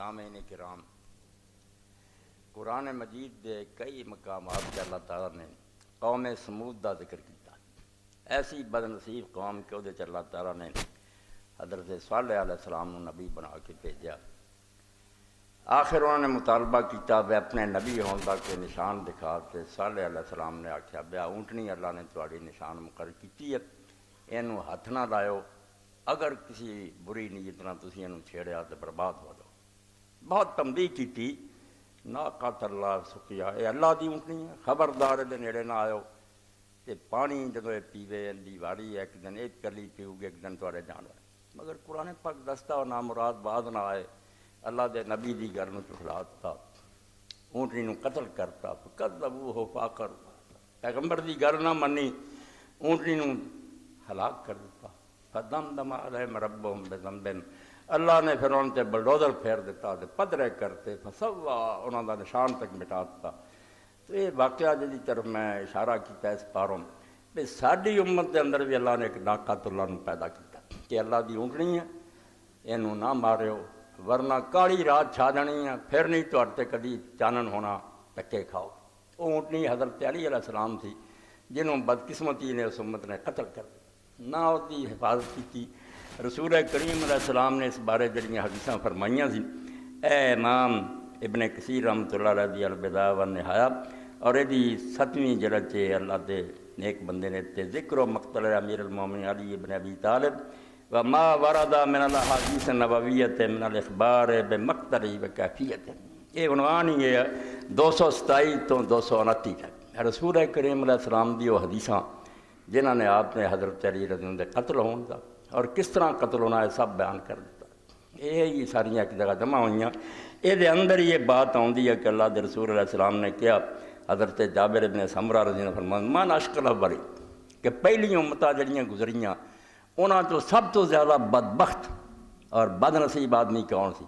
سامعین کرام، قرآن مجید دے کئی مقامات کے اللہ تعالیٰ نے قوم سمود دا ذکر کیتا۔ ایسی بد نصیب قوم کہ وہ اللہ تعالیٰ نے حضرت صالح علیہ السلام کو نبی بنا کے بھیجا۔ آخر انہوں نے مطالبہ کیتا بے اپنے نبی ہون دا کے نشان دکھا تے صالح علیہ السلام نے آکھیا بیا اونٹنی اللہ نے تہاڈی نشان مقرر کیتی ہے، اینو ہاتھ نہ لائیو، اگر کسی بری نیت نہ تسی اینو چھیڑیا تو برباد ہو جاؤ۔ بہت تنبیہ کیتی، ناقۃ اللہ سقیا، اے اللہ دی اونٹنی ہے، خبردار دے نیڑے نہ آئیو، تے پانی جدو یہ پیوے اندی واری ہے، ایک دن ایک کلی پیو گے، ایک دن تھوڑے جانور۔ مگر قرآن پاک دستا و نامراد بعد نہ آئے، اللہ دے نبی دی گل نو ٹھکراتا، اونٹنی نو قتل کرتا، کذبوہ فعقروہ، پیغمبر دی گل نہ منی، اونٹنی نو ہلاک کر دیتا۔ فدمدم علیہم ربہم بذنبہم، اللہ نے پھر ان تے بلڈوزر پھیر دیتا تے پدرے کرتے، فسوا، انہاں دا نشان تک مٹا دیتا۔ تو یہ واقعہ جدی طرف میں اشارہ کیتا اس پاروں کہ ساری امت دے اندر بھی اللہ نے ایک ناقۃ اللہ نو پیدا کیتا کہ اللہ دی اونٹنی ہے، اینو نہ ماریو ورنہ کالی رات چھا جانی ہے، پھر نہیں تو تے کدی چانن ہونا، ٹکے کھاؤ۔ وہ اونٹنی حضرت علی علیہ السلام تھی جنہوں بدقسمتی نے اس امت نے قتل کر دیا، نہ اس کی حفاظت کی۔ رسول کریم علیہ السلام نے اس بارے جڑیاں حدیثاں فرمائیاں سی، اے امام ابن کثیر رحمۃ اللہ علیہ دی البدایہ والنہایہ، اور یہ 7ویں جلد چ اللہ دے نیک بندے نے تے ذکر و مقتل امیر المومنین علی ابن ابی طالب وما ورد من الاحادیث النبویۃ من الاخبار بمقتل وکیفیت، یہ عنوان ہی ہے 227 تو 229 ہے۔ رسول کریم علیہ السلام دی وہ حدیثاں جنہاں نے آپ نے حضرت علی رضی اللہ عنہ دے قتل ہون دا اور کس طرح قتل ہونا ہے سب بیان کر دیتا۔ یہ ساریاں ایک جگہ جمع ہوئیاں، یہ اندر یہ بات آتی ہے کہ اللہ دے رسول علیہ السلام نے کیا، حضرت جابر بن سمرہ رضی اللہ عنہ فرماتے من اشکل اولی، کہ پہلی امتاں جڑیاں گزریاں انہاں تو سب تو زیادہ بدبخت اور بد نصیب آدمی کون سی؟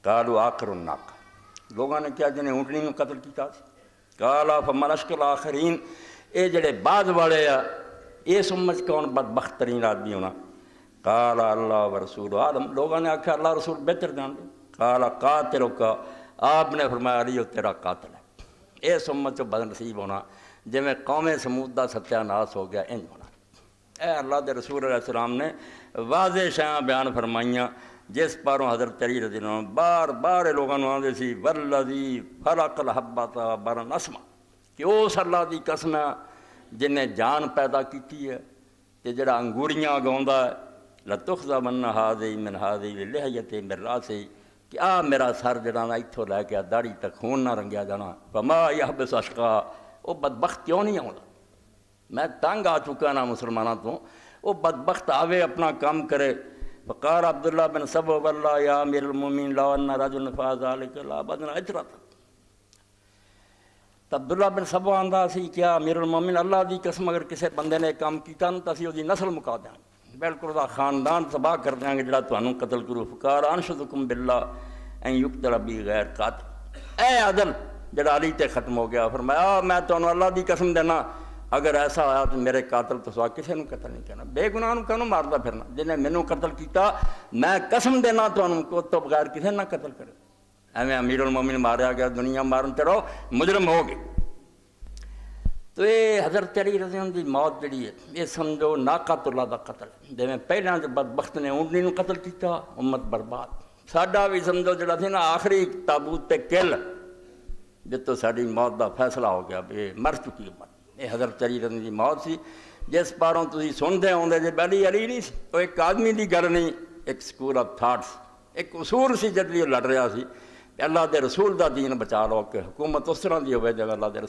قالوا آخر الناقہ، لوگوں نے کیا جنہیں اونٹنی کو قتل کیتا سی۔ قالا فمن اشکل آخرین، اے جڑے بعد والے آ اس امت کون بدبخت ترین آدمی ہونا؟ قال اللہ و رسول عالم، لوگوں نے آکھا اللہ رسول بہتر جان دے۔ قال قاتلک، آپ نے فرمایا علی تیرا قاتل ہے۔ اس امت بد نصیب ہونا جی میں قوم سمود دا ستیہ ناس ہو گیا، انج ہونا۔ اے اللہ دے رسول علیہ السلام نے واضح شیاں بیان فرمائیاں جس پاروں حضرت علی رضی اللہ عنہ بار بار لوگوں نے آندے سی والذی خلق الحبۃ والنسمۃ نسمہ، کہ اس اللہ دی قسم ہے جن نے جان پیدا کیتی ہے تے جڑا انگوریاں گاوندا ہے لتخذبن ھذہ من ھذہ للحیۃ من راسہ، کہ آ میرا سر جڑا نا اتھوں لے کے داڑھی تک خون نہ رنگیا جانا۔ فما یحبس اشقا، وہ بدبخت کیوں نہیں آਉਂدا؟ میں تنگ آ چکا نا مسلمانوں تو، وہ بدبخت آوے اپنا کام کرے۔ فقال عبداللہ بن سبو واللہ یا امیر المومنین لو ان رجل فعل ذلک لعبدنا اجرۃ، تو عبداللہ بن سبو آندا سی کیا امیر المومنین اللہ دی قسم اگر کسی بندے نے کام کیتا نا تو اسی دی نسل مکا دیں گے، بالکل دا خاندان تباہ کر دیں گے جڑا تانوں قتل کرو۔ فقال انشدکم باللہ ان یقتل بی غیر قاتل، اے عدل جڑا علی تے ختم ہو گیا، فرمایا میں تانوں اللہ دی قسم دینا اگر ایسا آیا تو میرے قاتل تو سوا کسی نے قتل نہیں کرنا، بے گناہ نوں کیوں ماردا پھرنا؟ جنہیں مینوں قتل کیتا میں قسم دینا تانوں کو تو بغیر کسی نہ قتل کرے۔ ایویں امیر المومنین ماریا گیا، دنیا مارن تے رہو، مجرم ہو گئے۔ تو یہ حضرت علی رضی اللہ عنہ دی موت جڑی ہے یہ سمجھو ناقۃ اللہ دا قتل، جی میں پہلاں جو بدبخت نے اونٹنی نوں قتل کیتا امت برباد۔ ساڈا بھی سمجھو جڑا سی نا آخری تابوت تے کل جتوں ساری موت دا فیصلہ ہو گیا، یہ مر چکی امت۔ یہ حضرت علی رضی اللہ عنہ دی موت سی جس پاروں تسی سنتے ہوندے جے علی علی نہیں سی، وہ ایک آدمی دی گل نہیں، ایک سکول آف تھاٹس، ایک اصول سی جدی لڑ رہا سی کہ اللہ دے رسول دا دین بچا لو، کہ حکومت اس طرح دی ہوئے جگہ اللہ دے